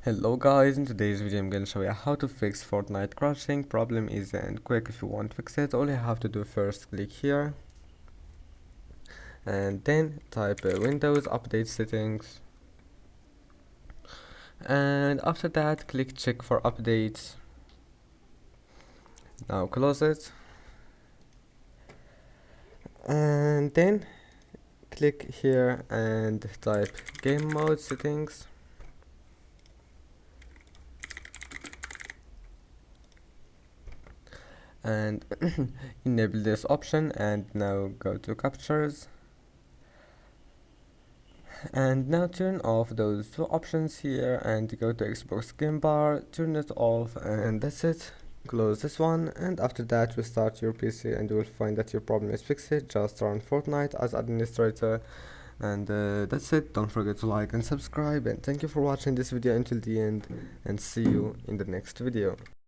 Hello guys, in today's video I'm gonna show you how to fix Fortnite crashing. Problem is and quick. If you want to fix it, all you have to do first click here and then type Windows Update Settings, and after that click check for updates. Now close it and then click here and type game mode settings. And enable this option, and now go to captures and now turn off those two options here and go to Xbox game bar, turn it off, and that's it. Close this one, and after that restart your PC and you will find that your problem is fixed. Just run Fortnite as administrator, and that's it. Don't forget to like and subscribe, and thank you for watching this video until the end, and see you in the next video.